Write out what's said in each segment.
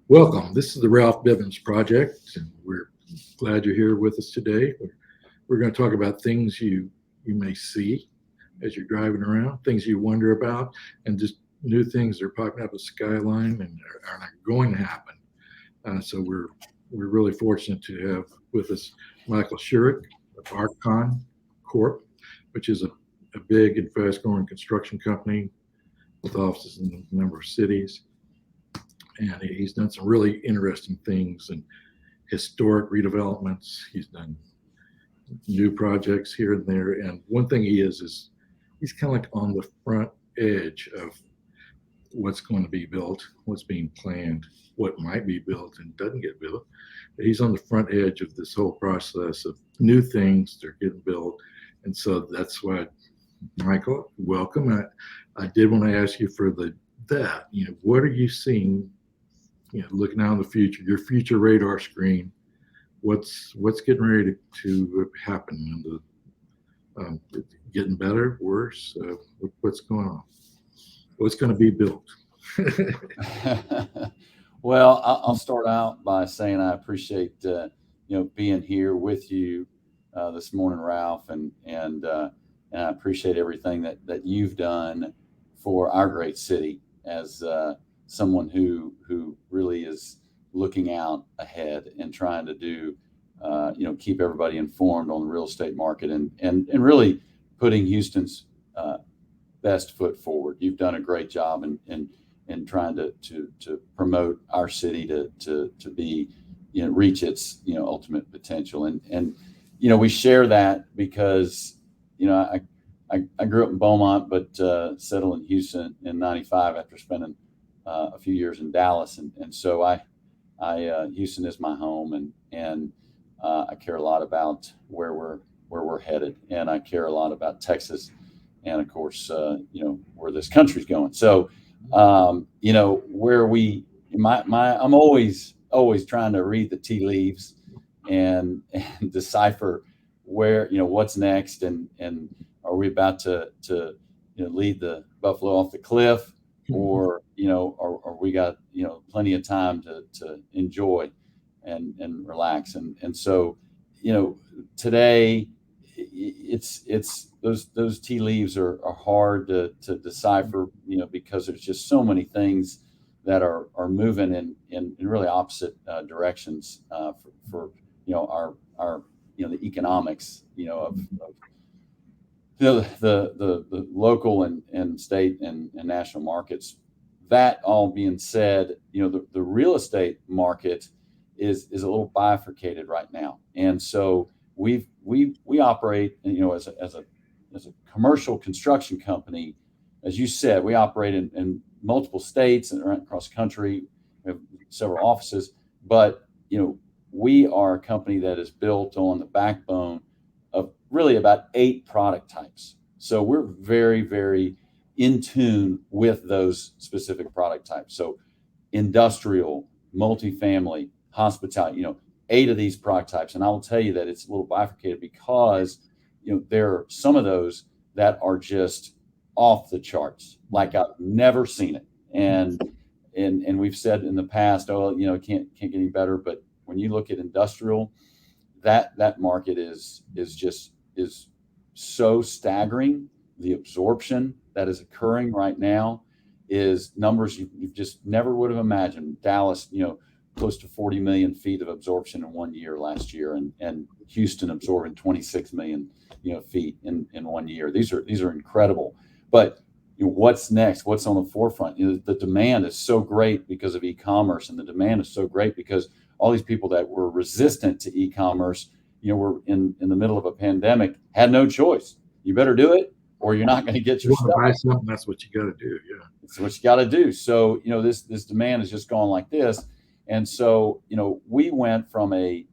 Welcome. This is the Ralph Bivens Project, and we're glad you're here with us today. We're going to talk about things you may see as you're driving around, things you wonder about, and just new things that are popping up the skyline and are not going to happen. So we're really fortunate to have with us Michael Shurik of Arch-Con Corp, which is a big and fast-growing construction company with offices in a number of cities. And he's done some really interesting things and historic redevelopments. He's done new projects here and there. And one thing he is he's kind of like on the front edge of what's going to be built, what's being planned, what might be built and doesn't get built. But he's on the front edge of this whole process of new things that are getting built. And so that's why, Michael, welcome. I did want to ask you for what are you seeing, looking out in the future, your future radar screen, what's getting ready to happen? Getting better, worse? What's going on? What's going to be built? Well, I'll start out by saying I appreciate being here with you this morning, Ralph, and I appreciate everything that you've done for our great city as someone who really is looking out ahead and trying to do keep everybody informed on the real estate market and really putting Houston's best foot forward. You've done a great job in trying to promote our city to be reach its ultimate potential, and we share that because I grew up in Beaumont but settled in Houston in '95 after spending a few years in Dallas, and so I Houston is my home, and I care a lot about where we're headed, and I care a lot about Texas, and of course where this country's going. So where I'm always trying to read the tea leaves and decipher where what's next, and are we about to lead the buffalo off the cliff, or or we got plenty of time to enjoy and relax, and so today it's those tea leaves are hard to decipher, because there's just so many things that are moving in really opposite directions for our the economics of the local and state and national markets. That all being said, the real estate market is a little bifurcated right now, and so we operate, as a commercial construction company. As you said, we operate in multiple states and across the country. We have several offices, but we are a company that is built on the backbone of really about 8 product types. So we're very, very in tune with those specific product types. So industrial, multifamily, hospitality, 8 of these product types. And I will tell you that it's a little bifurcated because there are some of those that are just off the charts, like I've never seen it. And we've said in the past, it can't get any better. But when you look at industrial, that market is so staggering. The absorption that is occurring right now is numbers you just never would have imagined. Dallas, close to 40 million feet of absorption in 1 year last year, and Houston absorbing 26 million feet in 1 year. These are incredible. But what's next? What's on the forefront? The demand is so great because of e-commerce, and the demand is so great because all these people that were resistant to e-commerce, were in the middle of a pandemic, had no choice. You better do it, or you're not going to get your stuff. Buy something, that's what you got to do. Yeah, it's what you got to do. So this demand has just gone like this, and so we went from a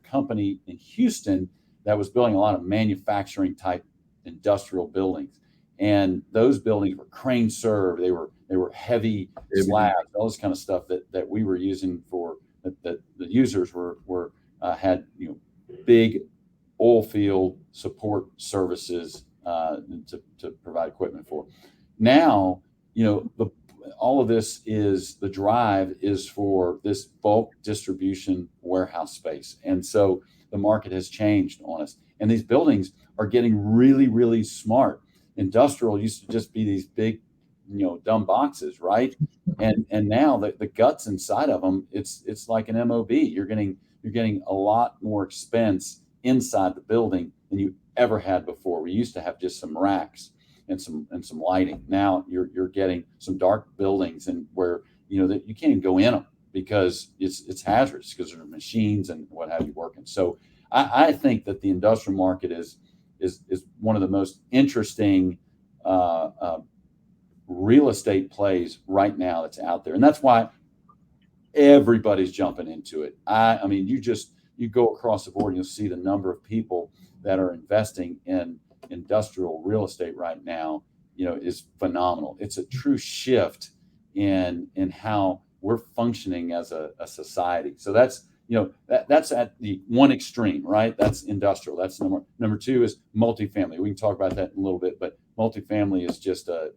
company in Houston that was building a lot of manufacturing type industrial buildings, and those buildings were crane served. They were heavy slabs, all this kind of stuff that we were using for that the users were had big oil field support services to provide equipment for. Now all of this is the drive is for this bulk distribution warehouse space. And so the market has changed on us. And these buildings are getting really, really smart. Industrial used to just be these big, dumb boxes, right? And now the guts inside of them, it's like an MOB. You're getting a lot more expense inside the building than you ever had before. We used to have just some racks and some lighting. Now you're getting some dark buildings, and where that you can't even go in them because it's hazardous because there are machines and what have you working. So I think that the industrial market is one of the most interesting real estate plays right now that's out there, and that's why everybody's jumping into it. I mean, you go across the board and you'll see the number of people that are investing in industrial real estate right now, is phenomenal. It's a true shift in how we're functioning as a society. So that's that's at the one extreme, right? That's industrial. That's number two is multifamily. We can talk about that in a little bit, but multifamily is just a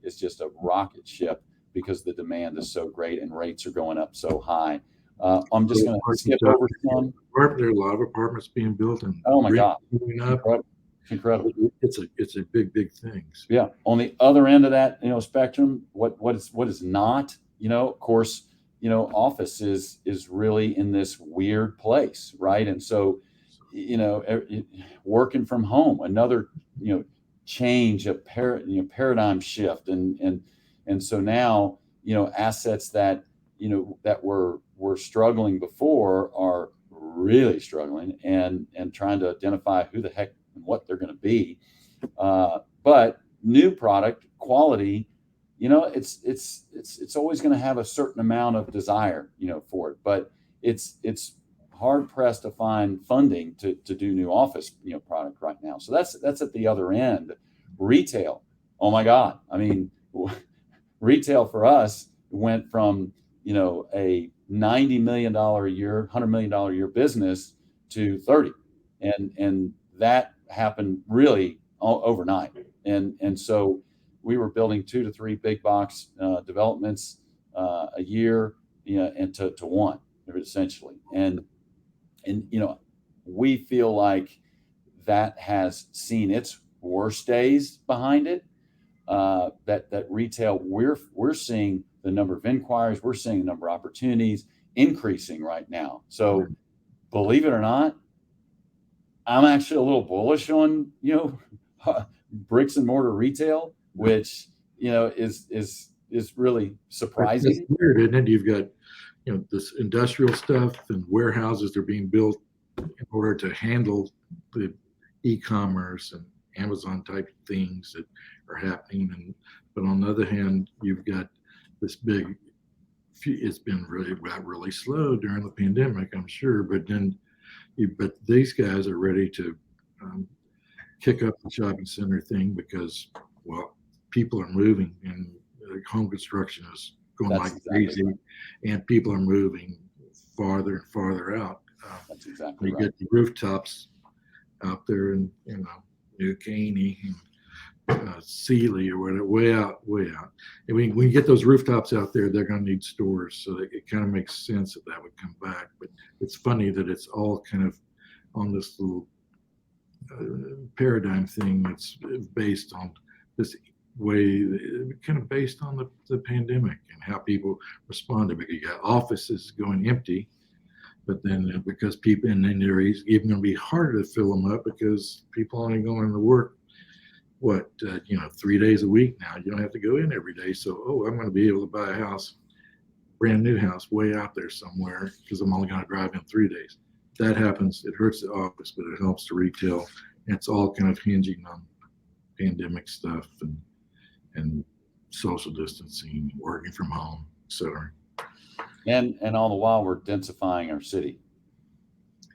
rocket ship because the demand is so great and rates are going up so high. I'm just going to skip over some. There are a lot of apartments being built, and oh my God, incredible. It's a big thing. Yeah. On the other end of that, spectrum, what is not, of course, office is really in this weird place, right? And so, working from home, another, change, a paradigm shift, and so now, assets that that were struggling before are really struggling and trying to identify who the heck and what they're going to be. But new product quality, it's always going to have a certain amount of desire, for it. But it's hard pressed to find funding to do new office, product right now. So that's at the other end. Retail. Oh my God. I mean, retail for us went from, a $90 million a year, $100 million a year business to 30. And that happened really overnight. And so we were building 2 to 3 big box developments a year, and to one, essentially. And we feel like that has seen its worst days behind it. That retail, we're seeing the number of inquiries, we're seeing the number of opportunities increasing right now. So believe it or not, I'm actually a little bullish on, bricks and mortar retail, which, is really surprising. That's weird, isn't it? You've got, this industrial stuff and warehouses that are being built in order to handle the e-commerce and Amazon type things that are happening. But on the other hand, you've got this big, it's been really slow during the pandemic, I'm sure, but these guys are ready to kick up the shopping center thing because, well, people are moving and home construction is going like crazy, and people are moving farther and farther out. That's exactly you right. get the rooftops out there in New Caney and Sealy or whatever, way out. And when you get those rooftops out there, they're going to need stores, so it kind of makes sense that would come back. But it's funny that it's all kind of on this little paradigm thing that's based on this way, kind of based on the pandemic and how people responded. Because you got offices going empty, but then because people, and then they're even going to be harder to fill them up because people only going to work 3 days a week now. You don't have to go in every day. So, I'm going to be able to buy a house, brand new house, way out there somewhere because I'm only going to drive in 3 days. That happens. It hurts the office, but it helps the retail. And it's all kind of hinging on pandemic stuff and social distancing, working from home, etc. And all the while we're densifying our city.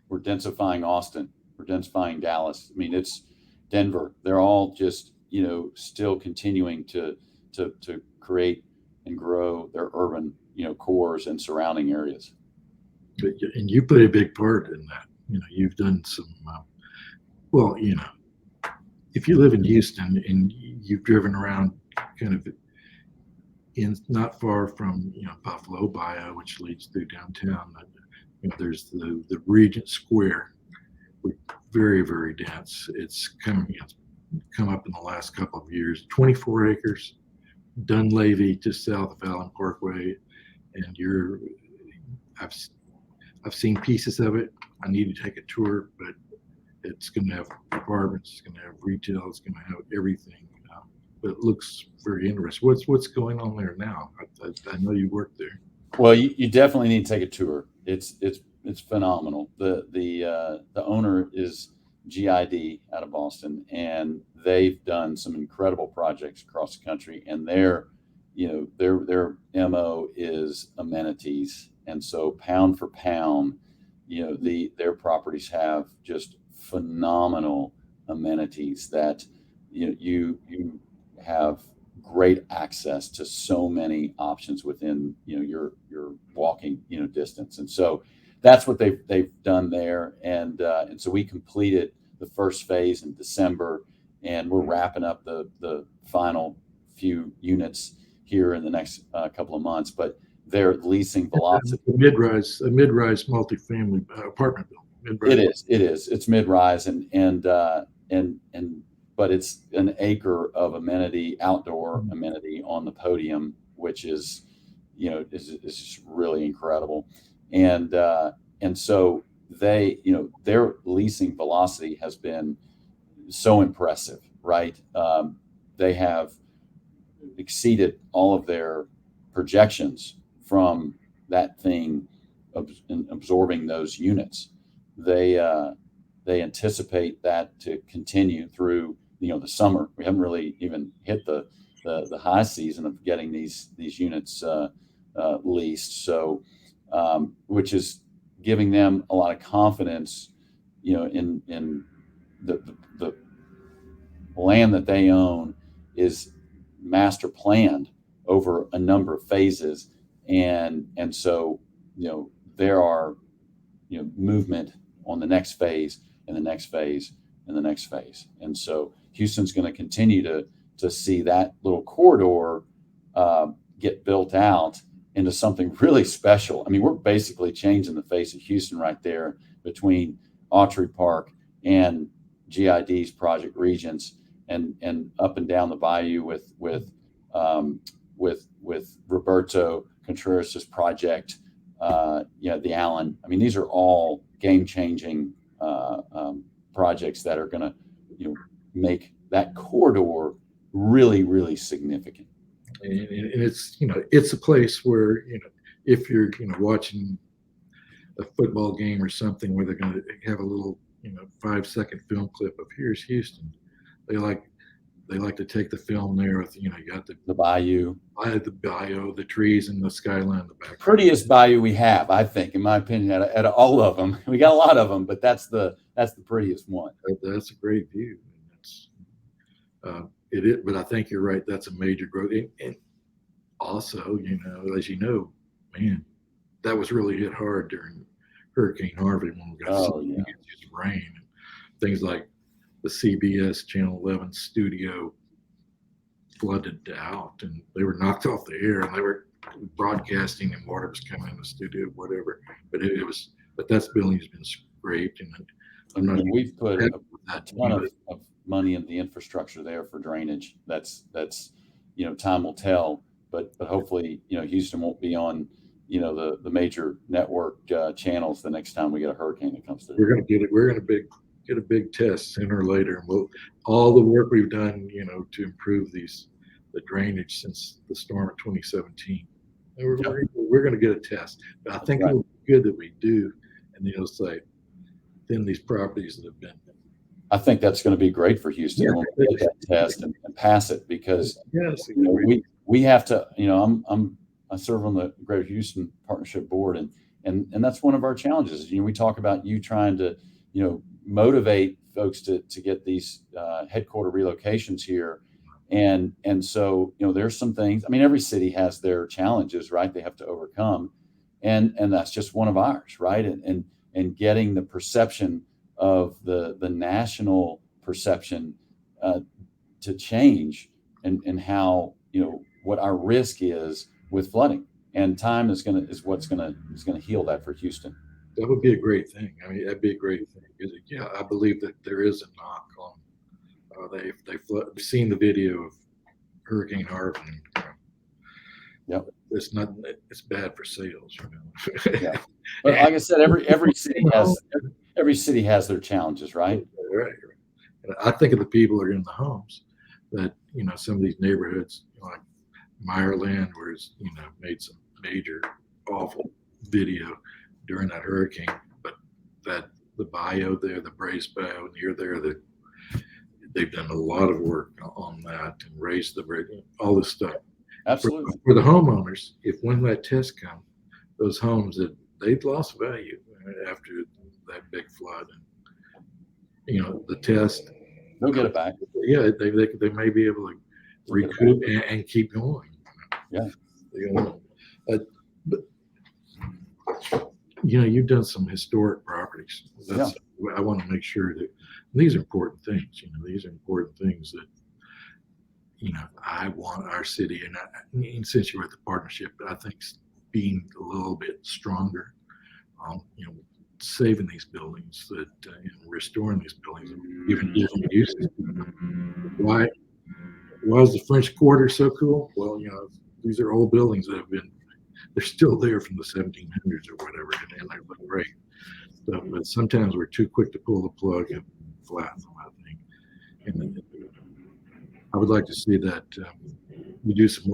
We're densifying Austin. We're densifying Dallas. I mean, it's Denver. They're all just, still continuing to create and grow their urban, cores and surrounding areas. And you play a big part in that. You've done some, if you live in Houston and you've driven around kind of not far from Buffalo Bio, which leads through downtown. There's the Regent Square, very, very dense. It's come up in the last couple of years. 24 acres, Dunleavy, just south of Allen Parkway, and I've seen pieces of it. I need to take a tour, but it's going to have apartments, it's going to have retail, it's going to have everything. But it looks very interesting. What's going on there now? I know you work there. Well, you definitely need to take a tour. It's phenomenal. The owner is GID out of Boston, and they've done some incredible projects across the country. And their MO is amenities, and so pound for pound, their properties have just phenomenal amenities that you have great access to so many options within your walking distance. And so that's what they've done there. And so we completed the first phase in December, and we're wrapping up the final few units here in the next couple of months. But their leasing velocity, a mid-rise multifamily apartment building. Mid-rise. It is. It's mid-rise, and but it's an acre of outdoor amenity on the podium, which is just really incredible. And so their leasing velocity has been so impressive, right? They have exceeded all of their projections from that thing absorbing those units. They anticipate that to continue through the summer. We haven't really even hit the high season of getting these units leased, so which is giving them a lot of confidence in the land that they own is master planned over a number of phases, and so there are movement on the next phase and the next phase and the next phase. And so Houston's going to continue to see that little corridor get built out into something really special. I mean, we're basically changing the face of Houston right there between Autry Park and GID's Project Regents, and up and down the bayou with Roberto Contreras' project, the Allen. I mean, these are all game-changing projects that are going to make that corridor really, really significant. And it's a place where if you're watching a football game or something where they're going to have a little 5-second film clip of here's Houston, they like to take the film there with you got the bayou, the trees, and the skyline in the back. Prettiest bayou we have, I think, in my opinion, out of all of them. We got a lot of them, but that's the prettiest one. That's a great view. It is, but I think you're right. That's a major growth, and also, as you know, man, that was really hit hard during Hurricane Harvey when we got rain and things like the CBS Channel 11 studio flooded out, and they were knocked off the air, and they were broadcasting, and water was coming in the studio, whatever. But but that building's been scraped, and we've put a ton of money in the infrastructure there for drainage. That's time will tell, but hopefully Houston won't be on the major network channels the next time we get a hurricane that comes through. We're going to get it. We're going to get a big test sooner or later, and all the work we've done to improve the drainage since the storm of 2017. We're going to get a test, but I think it would be good that we do, and say then these properties that have been. I think that's going to be great for Houston when we get that test and pass it, because we have to. I serve on the Greater Houston Partnership Board, and that's one of our challenges. We talk about you trying to motivate folks to get these headquarter relocations here, and so there's some things. I mean, every city has their challenges, right? They have to overcome, and that's just one of ours, right? And getting the perception of the national perception to change, and how what our risk is with flooding, and time is what's gonna heal that for Houston. That would be a great thing. I mean, that'd be a great thing. Yeah, I believe that there is a knock on. They've seen the video of Hurricane Harvey. Yep. It's bad for sales, you know. Yeah. But like I said, every city has their challenges, right? Right. And I think of the people that are in the homes that, you know, some of these neighborhoods, you know, like Meyerland, where it's, you know, made some major awful video during that hurricane, but that the bayou there, the Brace Bayou near there, that they've done a lot of work on that and raised the bridge, all this stuff. Absolutely. For the homeowners, if when that test comes, those homes that they've lost value after that big flood, and you know the test, they'll get it back. Yeah, they may be able to recoup and keep going. Yeah. You know, but you know, you've done some historic properties. I want to make sure that these are important things. You know, these are important things that, you know, I want our city, and since you're at the partnership, I think being a little bit stronger, you know, saving these buildings, that and restoring these buildings, even different uses. Why is the French Quarter so cool? Well, you know, these are old buildings that they're still there from the 1700s or whatever, and they look great. But sometimes we're too quick to pull the plug and flatten them, I think. And I would like to see that you do some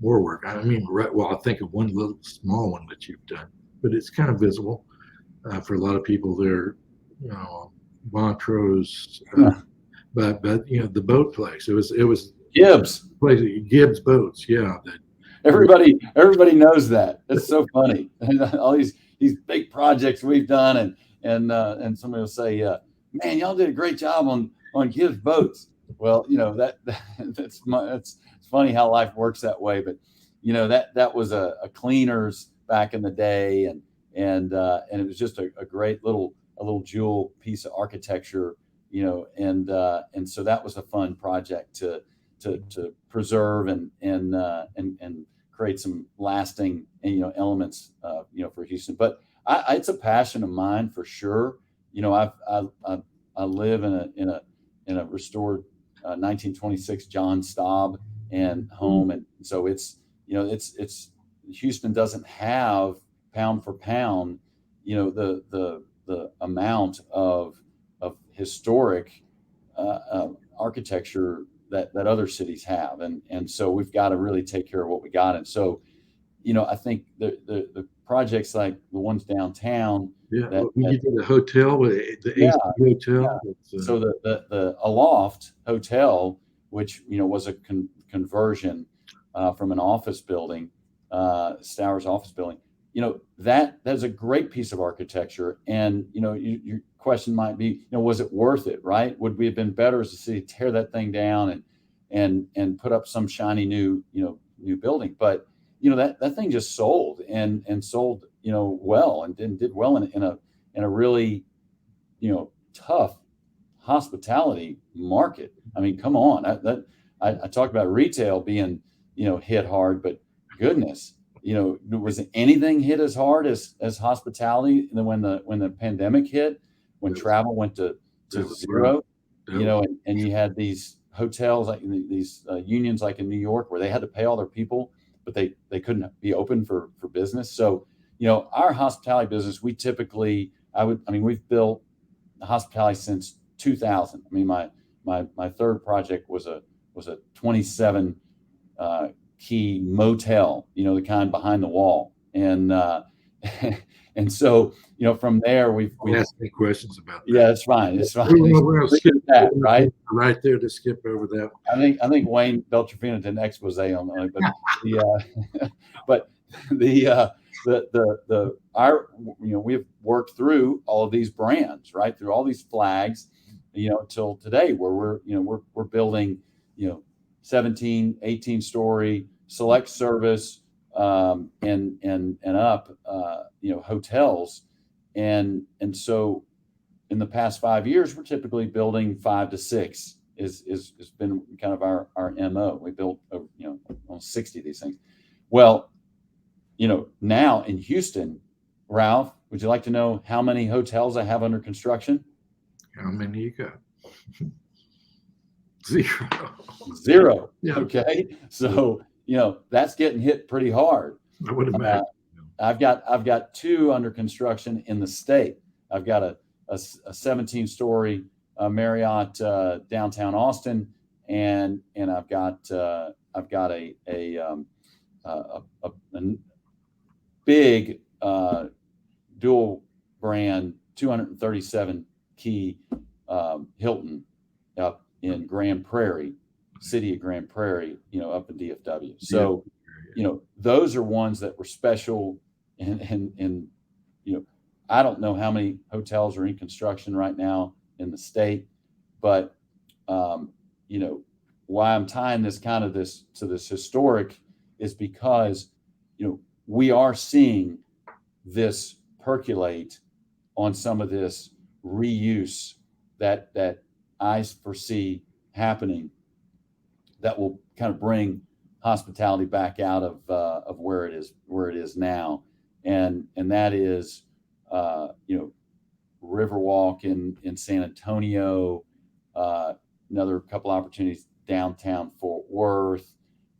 more work. I mean, I think of one little small one that you've done, but it's kind of visible for a lot of people there. You know, Montrose, but you know, the boat place. It was Gibbs Boats. Yeah. Everybody knows that. It's so funny. All these big projects we've done, and somebody will say, "Man, y'all did a great job on Gibbs Boats." Well, you know, that's funny how life works that way. But you know, that was a cleaners back in the day, and it was just a great little jewel piece of architecture, you know, and so that was a fun project to preserve and create some lasting, you know, elements, you know, for Houston. But it's a passion of mine for sure. You know, I live in a restored 1926 John Staub and home, and so it's, you know, it's Houston doesn't have pound for pound, you know, the amount of historic architecture that other cities have, and so we've got to really take care of what we got. And so, you know, I think the projects like the ones downtown. Yeah, you did the hotel, the hotel. Yeah. So the Aloft Hotel, which, you know, was a conversion from an office building, Stowers office building. You know, that's a great piece of architecture. And, you know, your question might be, you know, was it worth it, right? Would we have been better as a city to tear that thing down and put up some shiny new building? But, you know, that thing just sold and sold, you know, well, and did well in a really, you know, tough hospitality market. I mean, come on. I talk about retail being, you know, hit hard, but goodness, you know, was anything hit as hard as hospitality when the pandemic hit, when travel went to zero, you know, and you had these hotels like these unions like in New York where they had to pay all their people, but they couldn't be open for business. So, you know, our hospitality business, we typically, we've built hospitality since 2000. I mean, my third project was a 27 key motel, you know, the kind behind the wall. And and so, you know, from there we ask me questions about that. Yeah, it's fine. It's fine. We're skip that, right? Right there to skip over that. I think Wayne Beltrafino did an expose on it, but our, you know, we've worked through all of these brands, right, through all these flags, you know, till today where we're building, you know, 17, 18 story select service and up, you know, hotels. And so in the past 5 years, we're typically building 5 to 6 has been kind of our MO. We built almost 60 of these things. Well, now in Houston, Ralph, would you like to know how many hotels I have under construction? How many you got? Zero. Zero. Yeah. Okay. So, that's getting hit pretty hard. I would imagine. I've got 2 under construction in the state. I've got a 17-story Marriott downtown Austin, and I've got a big dual brand 237 key Hilton up in Grand Prairie, city of Grand Prairie, up in DFW. So, those are ones that were special, and I don't know how many hotels are in construction right now in the state, but why I'm tying this to this historic is because we are seeing this percolate on some of this reuse that I foresee happening, that will kind of bring hospitality back out of where it is now, and that is Riverwalk in San Antonio, another couple opportunities downtown Fort Worth,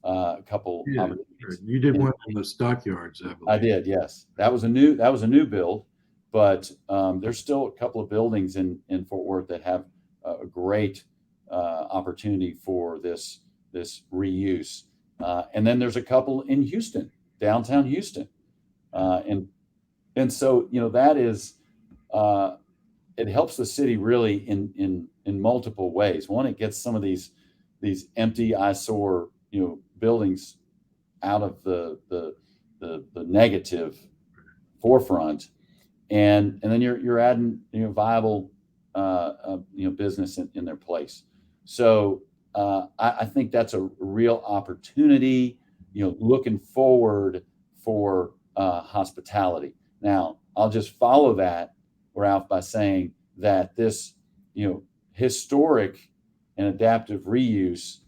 a couple opportunities. You did one in the Stockyards, I believe. I did, yes. That was a new build, but there's still a couple of buildings in Fort Worth that have a great opportunity for this reuse, and then there's a couple in Houston, downtown Houston, and so that is it helps the city really in multiple ways. One, it gets some of these empty eyesore buildings out of the negative forefront, and then you're adding viable business in their place. So I think that's a real opportunity, looking forward for hospitality. Now, I'll just follow that, Ralph, by saying that this historic and adaptive reuse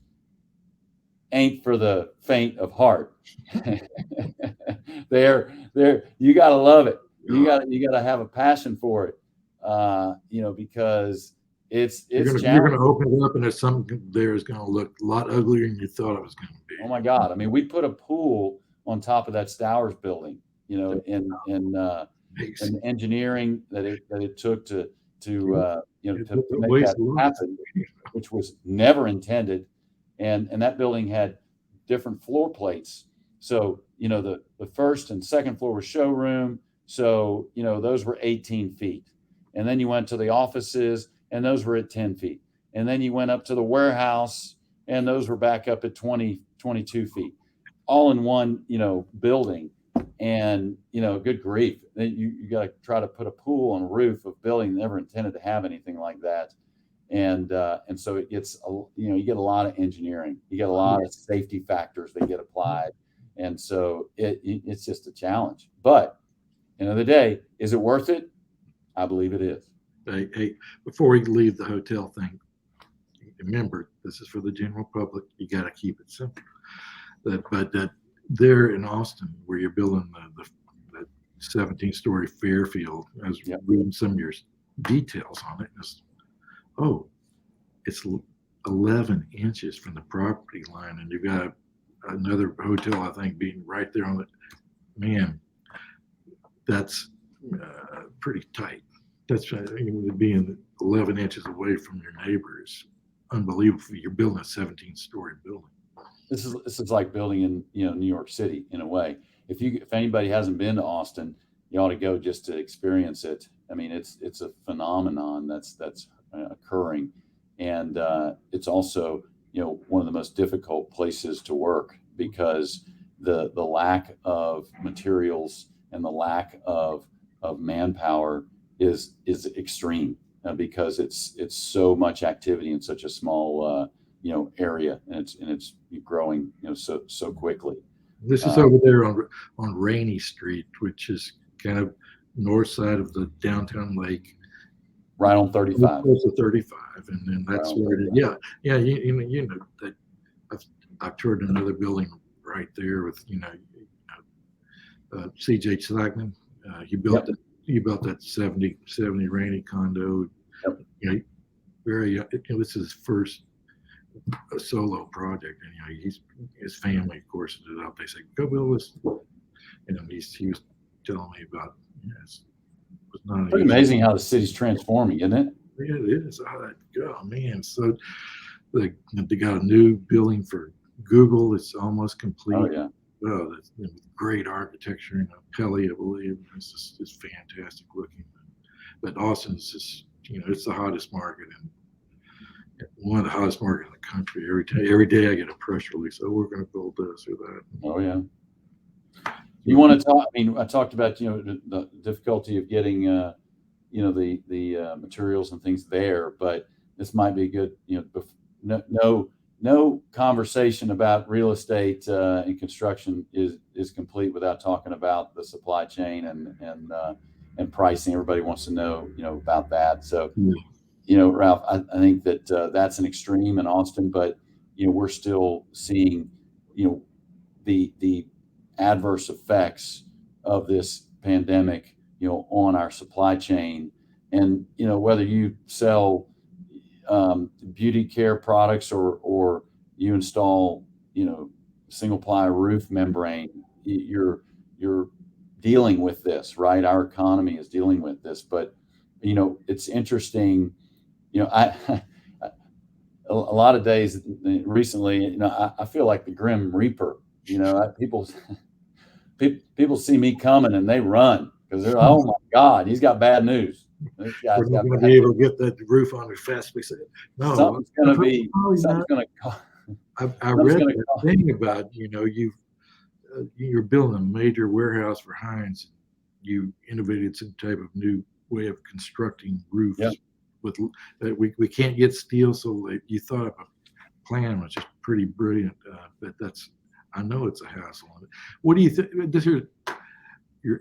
ain't for the faint of heart. You got to love it. You got to have a passion for it, because it's you're going to open it up, and there's something there is going to look a lot uglier than you thought it was going to be. Oh my God! I mean, we put a pool on top of that Stowers building, in engineering that it took to make that happen, which was never intended, and that building had different floor plates. So the first and second floor was showroom, so those were 18 feet, and then you went to the offices, and those were at 10 feet, and then you went up to the warehouse, and those were back up at 22 feet, all in one building. And good grief, you got to try to put a pool on a roof of a building never intended to have anything like that, and so it gets you get a lot of engineering, you get a lot of safety factors that get applied, and so it's just a challenge. But end of the day, is it worth it? I believe it is. Hey, before we leave the hotel thing, remember, this is for the general public. You got to keep it simple. But there in Austin, where you're building the 17-story Fairfield, I was reading some of your details on it. It's 11 inches from the property line, and you've got another hotel, I think, being right there on it. Man, that's pretty tight. That's being 11 inches away from your neighbors. Unbelievable. You're building a 17-story building. This is like building in New York City in a way. If anybody hasn't been to Austin, you ought to go just to experience it. I mean, it's a phenomenon that's occurring, and it's also one of the most difficult places to work, because the lack of materials and the lack of manpower is extreme, because it's so much activity in such a small area, and it's growing so quickly. This is over there on Rainey Street, which is kind of north side of the downtown lake. right on 35. Close to 35, and then Right that's on where it is. 35. Yeah, you know that I've toured another building right there with C.J. Slackman. Yep. He built that 70 Randy condo. Yep. You know, this is his first solo project, and his family, of course, did it out. They say, "Go build this." He was telling me about. It was not Pretty easy. amazing how the city's transforming, isn't it? Yeah, it is. Oh man, so they got a new building for Google. It's almost complete. Oh yeah. Oh, that's great architecture in Pelly, I believe. It's fantastic looking. But Austin's just, it's the hottest market, and one of the hottest markets in the country. Every day I get a press release. Oh, we're going to build this or that. Oh yeah. You want to talk? I mean, I talked about the difficulty of getting the materials and things there, but this might be good. No conversation about real estate and construction is complete without talking about the supply chain and pricing. Everybody wants to know about that. So, Ralph, I think that that's an extreme in Austin, but we're still seeing the adverse effects of this pandemic on our supply chain. And whether you sell beauty care products or you install single ply roof membrane, you're dealing with this, right? Our economy is dealing with this. But it's interesting. I a lot of days recently, I feel like the Grim Reaper. People see me coming and they run because they're like, "Oh my God, he's got bad news. This guy's We're not got going to bad be able news. to get that roof on as fast as we said." No, Something's going to be. probably Something's not. going to. I Something's read going to that cost. thing about you're building a major warehouse for Heinz. You innovated some type of new way of constructing roofs Yep. with that we can't get steel, so you thought of a plan which is pretty brilliant. But I know it's a hassle. What do you think?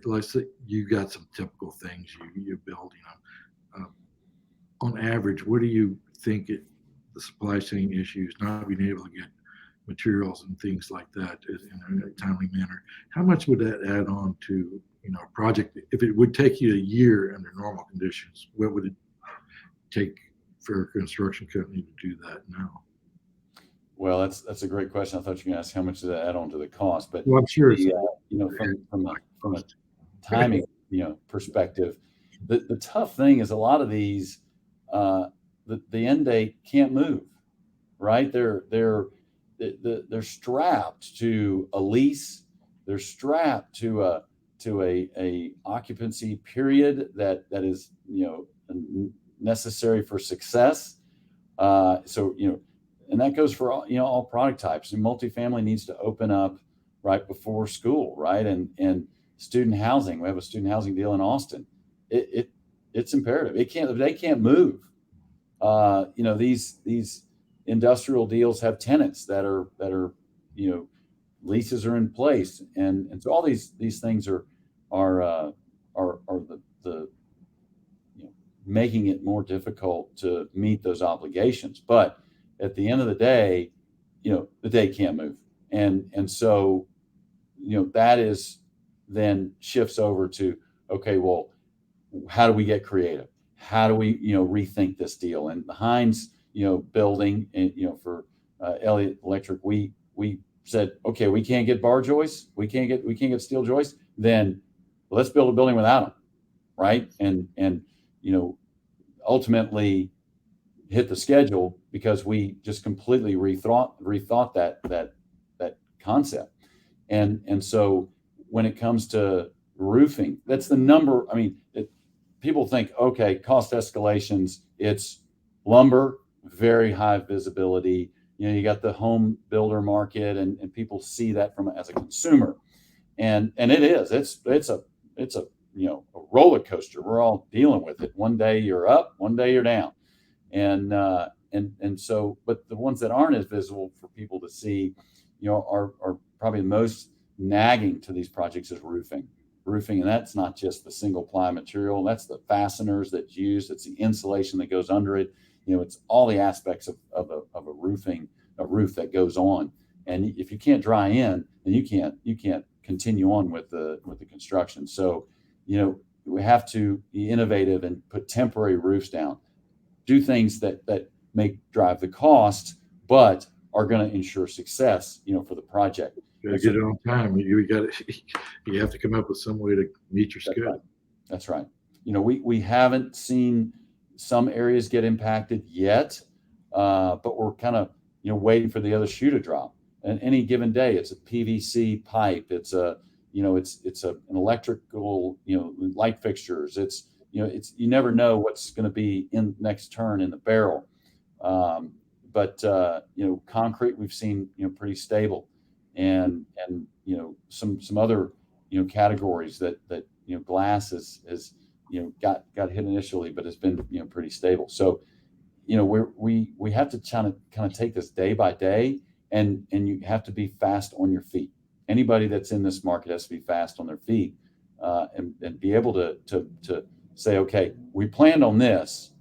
Let's say you got some typical things you build. On average, what do you think the supply chain issues, not being able to get materials and things like that in a timely manner, how much would that add on to a project? If it would take you a year under normal conditions, what would it take for a construction company to do that now? Well, that's a great question. I thought you were going to ask how much does that add on to the cost, but Well, I'm sure it's from a timing perspective, the tough thing is a lot of these the end date can't move, right? They're strapped to a lease. They're strapped to a occupancy period that is necessary for success. And that goes for all product types. And multifamily needs to open up right before school, right? And student housing. We have a student housing deal in Austin. It's imperative. They can't move. These industrial deals have tenants that are leases are in place, and so all these things are the making it more difficult to meet those obligations. But at the end of the day, the day can't move, and so that is then shifts over to, okay, well, how do we get creative? How do we rethink this deal? And the Heinz building, and for Elliott Electric, we said, okay, we can't get bar joists, we can't get steel joists, then let's build a building without them, right? And ultimately hit the schedule because we just completely rethought that concept. And so when it comes to roofing, that's the number. I mean, people think, okay, cost escalations, it's lumber, very high visibility. You got the home builder market, and people see that as a consumer, and it is. It's a a roller coaster. We're all dealing with it. One day you're up, one day you're down, and so, but the ones that aren't as visible for people to see, are probably the most nagging to these projects is roofing. roofing, and that's not just the single ply material. That's the fasteners that's used. It's the insulation that goes under it. It's all the aspects of a roof that goes on. And if you can't dry in, then you can't continue on with the construction. So, we have to be innovative and put temporary roofs down, do things that may drive the cost, but are going to ensure success, for the project. Gotta get it on time. You have to come up with some way to meet your schedule. That's right. We haven't seen some areas get impacted yet, but we're kind of waiting for the other shoe to drop. And any given day, it's a PVC pipe, it's an electrical light fixtures. It's you never know what's going to be in next turn in the barrel. But concrete we've seen pretty stable, and some other categories that glass has got hit initially, but has been pretty stable. So we have to kind of take this day by day, and you have to be fast on your feet. Anybody that's in this market has to be fast on their feet, and be able to say, okay, we planned on this,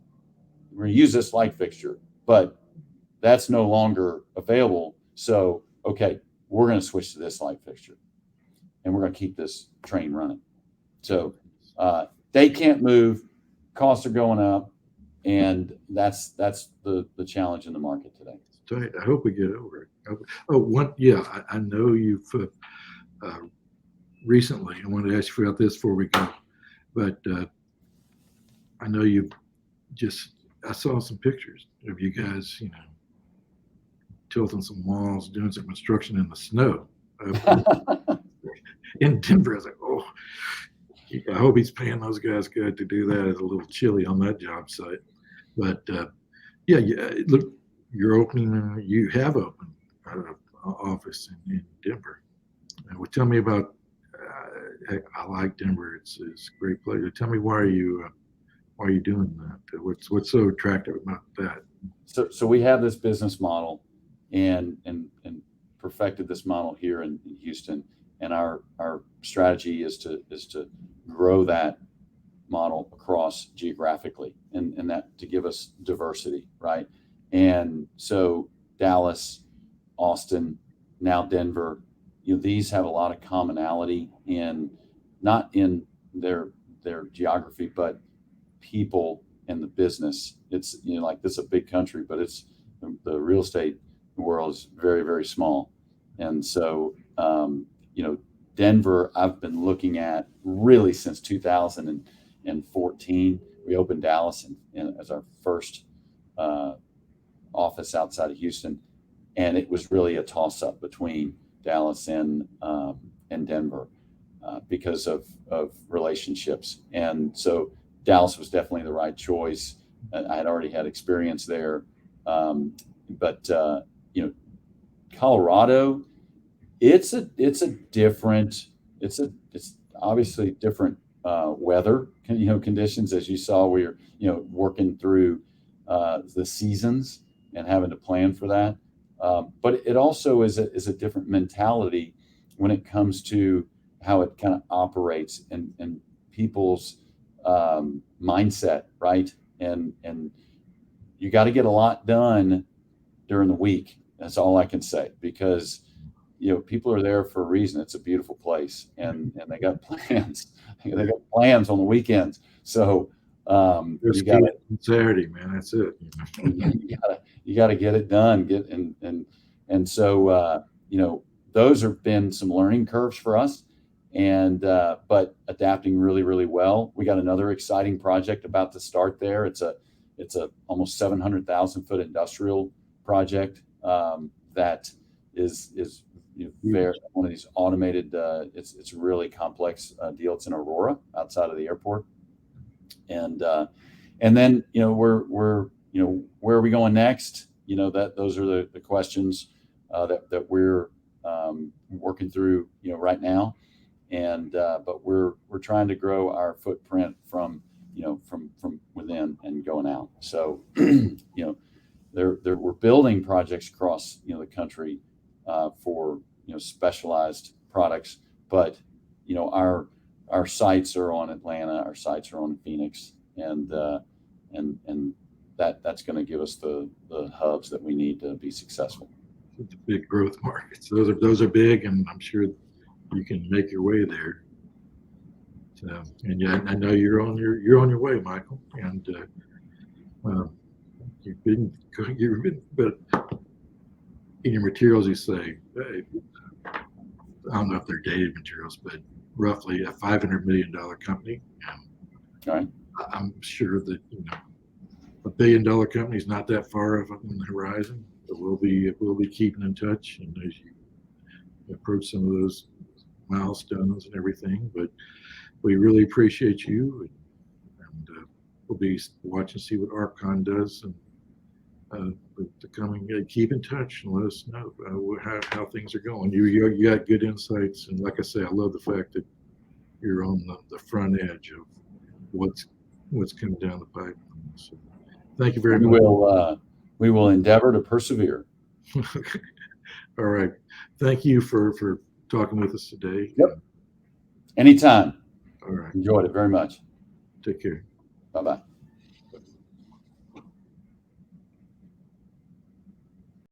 we're going to use this light fixture, but that's no longer available. So, okay, we're going to switch to this light fixture, and we're going to keep this train running. So they can't move, costs are going up, and that's the challenge in the market today. I hope we get over it. I know you've recently, I wanted to ask you about this before we go, but I know I saw some pictures of you guys, tilting some walls, doing some construction in the snow in Denver. I was like, oh, I hope he's paying those guys good to do that. It's a little chilly on that job site. But look, you're opening, you have opened an office in Denver. Well, tell me about, I like Denver. It's a great place. Tell me why are you doing that? What's so attractive about that? So we have this business model and perfected this model here in Houston. And our strategy is to grow that model across geographically, and that to give us diversity, right? And so Dallas, Austin, now Denver, these have a lot of commonality not in their geography, but people and the business. It's like this is a big country, but it's the real estate world is very, very small. And so Denver, I've been looking at really since 2014. We opened Dallas as our first office outside of Houston, and it was really a toss-up between Dallas and Denver because of relationships. And so Dallas was definitely the right choice. I had already had experience there, but Colorado, it's obviously different weather conditions, as you saw. We're working through the seasons and having to plan for that, but it also is a different mentality when it comes to how it kind of operates and people's mindset, right? And you got to get a lot done during the week. That's all I can say, because people are there for a reason. It's a beautiful place, and they got plans. They got plans on the weekends. So you got it Saturday, man. That's it. You got to get it done. And so those have been some learning curves for us, but adapting really, really well. We got another exciting project about to start there. It's a almost 700,000 foot industrial project that is very one of these automated. It's a really complex deal. It's in Aurora, outside of the airport, and then we're where are we going next? Those are the questions that we're working through right now, and but we're trying to grow our footprint from within and going out. So we're building projects across the country for specialized products, but our our sights are on Atlanta, our sights are on Phoenix, and that's going to give us the hubs that we need to be successful. The big growth markets. Those are big, and I'm sure you can make your way there. So, and yeah, I know you're on your way, Michael, and you've been, but in your materials you say, hey, I don't know if they're dated materials, but roughly a $500 million company. Right. I'm sure that a $1 billion company is not that far off on the horizon. But we'll be keeping in touch, and as you approach some of those milestones and everything. But we really appreciate you, and we'll be watching to see what Arch-Con does, and keep in touch and let us know how things are going. You got good insights, and like I say, I love the fact that you're on the front edge of what's coming down the pipe. So, thank you very much. We will endeavor to persevere. All right. Thank you for talking with us today. Yep. Anytime. All right. Enjoyed it very much. Take care. Bye-bye.